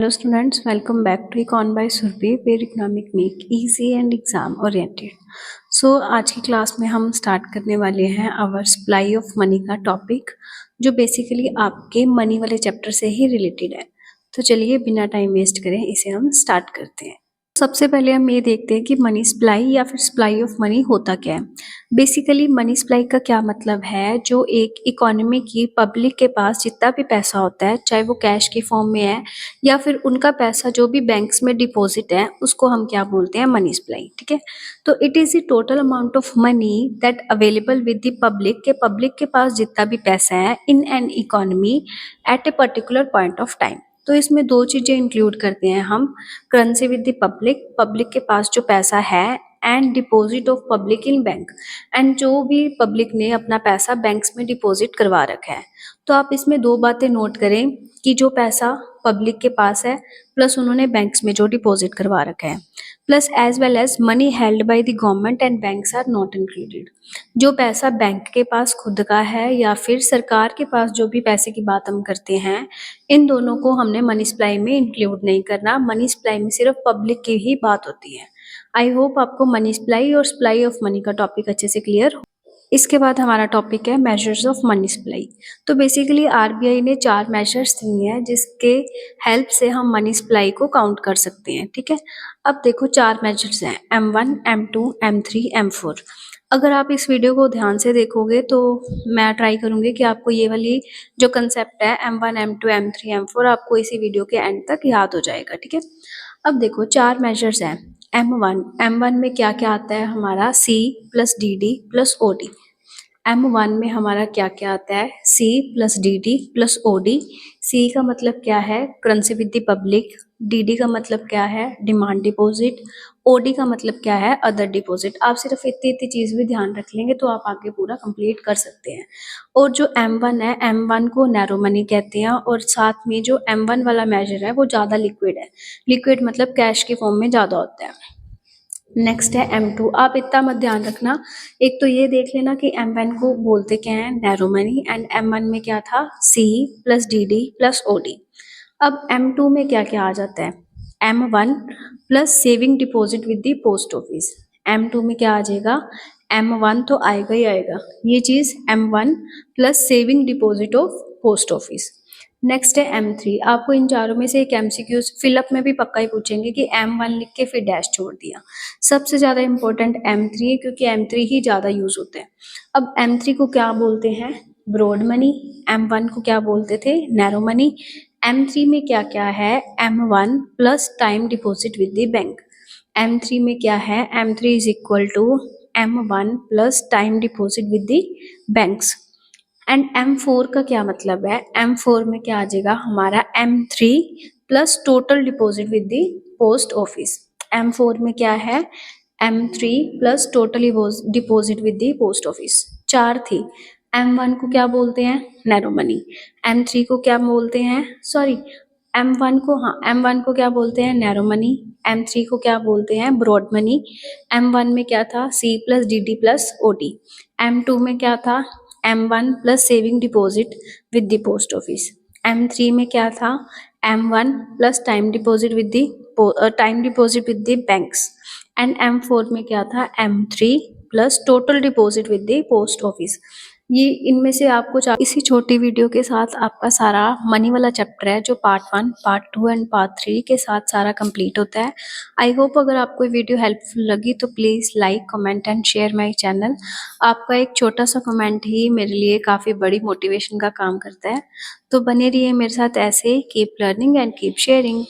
Hello students, welcome back to Econ by Survey where economic make easy and exam oriented. So आज की class में हम start करने वाले हैं आवर सप्लाई ऑफ मनी का टॉपिक जो बेसिकली आपके मनी वाले चैप्टर से ही रिलेटेड है। तो चलिए बिना टाइम वेस्ट करें इसे हम स्टार्ट करते हैं। सबसे पहले हम ये देखते हैं कि मनी सप्लाई या फिर सप्लाई ऑफ मनी होता क्या है। बेसिकली मनी सप्लाई का क्या मतलब है, जो एक इकोनॉमी की पब्लिक के पास जितना भी पैसा होता है, चाहे वो कैश की फॉर्म में है या फिर उनका पैसा जो भी बैंक्स में डिपॉजिट है, उसको हम क्या बोलते हैं, मनी सप्लाई। ठीक है, तो it is the total amount of money that available with the public के पास जितना भी पैसा है in an economy eight a particular point of time. तो इसमें दो चीजें इंक्लूड करते हैं हम, करेंसी विद द पब्लिक के पास जो पैसा है and deposit of public in bank, and जो भी पब्लिक ने अपना पैसा बैंक्स में डिपॉजिट करवा रखा है। तो आप इसमें दो बातें नोट करें कि जो पैसा पब्लिक के पास है प्लस उन्होंने बैंक्स में जो डिपॉजिट करवा रखा है, plus as well as money held by the government and banks are not included. जो पैसा बैंक के पास खुद का है या फिर सरकार के पास जो भी पैसे की बात हम करते हैं, इन दोनों को हमने मनी सप्लाई में इंक्लूड नहीं करना। मनी सप्लाई में सिर्फ पब्लिक की ही बात होती है। आई होप आपको मनी सप्लाई और सप्लाई ऑफ मनी का टॉपिक अच्छे से क्लियर हो। इसके बाद हमारा टॉपिक है मेजर्स ऑफ मनी सप्लाई। तो बेसिकली आरबीआई ने 4 मेजर्स दिए हैं जिसके हेल्प से हम मनी सप्लाई को काउंट कर सकते हैं। ठीक है, अब देखो 4 मेजर्स हैं, M1, M2, M3, M4। अगर आप इस वीडियो को ध्यान से देखोगे तो मैं ट्राई करूंगी कि आपको ये वाली जो कंसेप्ट है M1, M2, M3, M4 आपको इसी वीडियो के एंड तक याद हो जाएगा। ठीक है, अब देखो 4 मेजर्स हैं। M1 में क्या क्या आता है, हमारा C plus DD plus OD। M1 में हमारा क्या क्या आता है, C plus DD plus OD। C का मतलब क्या है, currency with the public. DD का मतलब क्या है, डिमांड डिपॉजिट। OD का मतलब क्या है, अदर डिपॉजिट। आप सिर्फ इतनी इतनी चीज भी ध्यान रख लेंगे तो आप आगे पूरा कंप्लीट कर सकते हैं। और जो M1 है, M1 को नैरो मनी कहते हैं, और साथ में जो M1 वाला मेजर है वो ज्यादा लिक्विड है। लिक्विड मतलब कैश की फॉर्म में ज्यादा होता है। नेक्स्ट है M2। आप इतना मत ध्यान रखना, एक तो ये देख लेना कि M1 को बोलते क्या है, नैरो मनी, एंड M1 में क्या था, C plus DD plus OD। अब M2 में क्या क्या आ जाता है, M1 plus saving deposit with the post office. M2 में क्या आ जाएगा, M1 तो आएगा ही आएगा, ये चीज M1 plus saving deposit of post office. Next है M3। आपको इन चारों में से एक MCQ फिलअप में भी पक्का ही पूछेंगे कि M1 लिख के फिर डैश छोड़ दिया। सबसे ज्यादा इंपॉर्टेंट M3 है क्योंकि M3 ही ज्यादा यूज होते हैं। अब M3 को क्या बोलते हैं, ब्रॉड मनी। M1 को क्या बोलते थे, नैरो मनी। M3 में क्या क्या है, M1 plus time deposit with the bank. M3 में क्या है, M3 is equal to M1 plus time deposit with the banks. And M4 का क्या मतलब है, M4 में क्या आ जाएगा, हमारा M3 plus total deposit with the post office. M4 में क्या है, M3 plus total deposit with the post office. 4 थी। M1 को क्या बोलते हैं, नैरो मनी। M3 को क्या बोलते हैं, सॉरी, M1 को क्या बोलते हैं, नैरो मनी। M3 को क्या बोलते हैं, ब्रॉड मनी। M1 में क्या था, C plus DD plus OD। M2 में क्या था, M1 plus saving deposit with the post office. M3 में क्या था, M1 plus time deposit with the banks. And M4 में क्या था, M3 plus total deposit with the post office. ये इनमें से आपको इसी छोटी वीडियो के साथ आपका सारा मनी वाला चैप्टर है जो पार्ट 1, पार्ट 2 एंड पार्ट 3 के साथ सारा कंप्लीट होता है। आई होप अगर आपको वीडियो हेल्पफुल लगी तो please like, comment and share my channel. आपका एक छोटा सा कमेंट ही मेरे लिए काफ़ी बड़ी मोटिवेशन का काम करता है। तो बने रहिए मेरे साथ ऐसे ही, keep learning and keep sharing.